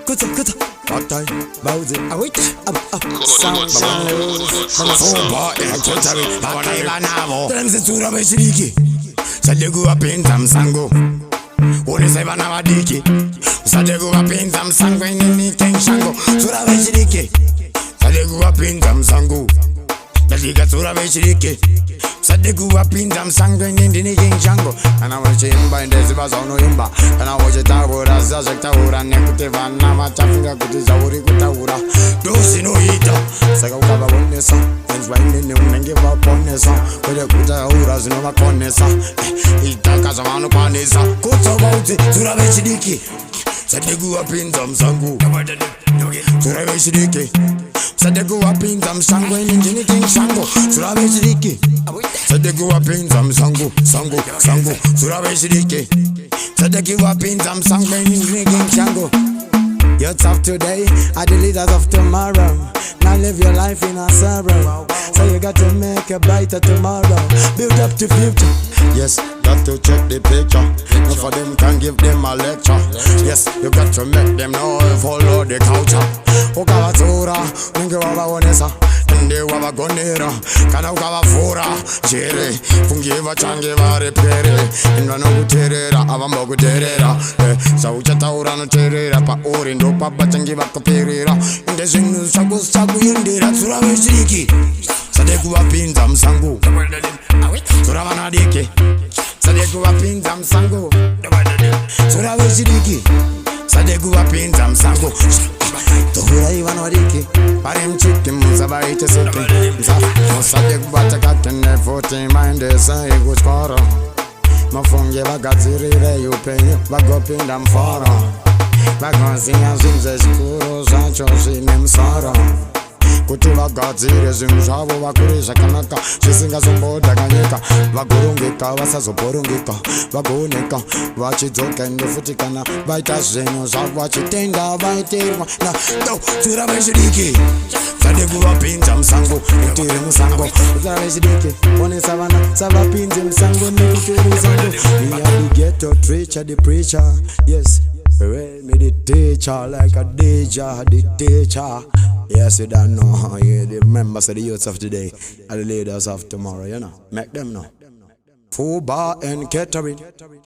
kuta Bakay, bauzi, awit, Sound Soba, ekotari, bakay banavo Tremse tura beshiriki Sadegu wapinza msango Unise bana wadiki Sadegu wapinza msango Inini kengshango Tura beshiriki Sadegu wapinza msango Dalika tura beshiriki Sadegu wapinza msango Inini kengshango Kana wache imba indezi bazono imba Kana wache tawura zazek tawura Nekute vana machafinga kutiza uri kutawura Dosi no hita Saka ukaba wonesa Friends wainini unenge waponesa Kwele kutawura zino wakonesa Itaka zamanu kwanesa Kuta bauti tura beshiriki Sadegu wapinza msango Tura beshiriki Sadegu wapinza msango Inini kengshango Tura beshiriki Sadegu wapinza msango Sango Tura beshiriki Sadegu wapinza msango Inini kengshango Youths of today are the leaders of tomorrow. Now live your life in a sorrow. So you got to make a brighter tomorrow. Build up the future. Yes, got to check the picture. Not for them can give them a lecture. Yes, you got to make them know follow the culture. Ukawatura, ninge wabaonesa Nde wabagonera, kana ukawafura Jere, fungiva change varepere Inwano kuterera, avambo kuterera Saucha taura no terera Pa ori ndo papa change vakoperera Inde zinu saku yendera Tura beshiriki Sadegu wapinza msango Tura vanadiki Sadegu wapinza msango Tura beshiriki Sadegu wapinza msango Tuhura iwan wadiki Pari mchiki mzaba ite siki Sadegu batakate nefuti Mindesa igu skoro Mafunge bagazirire yupenye Bagopinda mforo Bagonzinya zimze shikuru Sancho zine msoro Kuti bagazire zimzhavo Bakurisha kanaka Shisinga zomboda kanyeka Vagurungika vasazoporungika Vagoneka Vachidzoka ndefutikana Vaita zvenyu zvavo vachitenda vaitirwa Na tura beshiriki Sadegu wapinza msango Nitire musango Tura beshiriki Onesa vana Savapinze msango Nitire musango We are the ghetto preacher, the preacher Yes Me the teacher like a DJ, the teacher. Yes, you don't know. Yeah, the members of the youths of today are the leaders of tomorrow, you know. Make them know. Full bar and catering.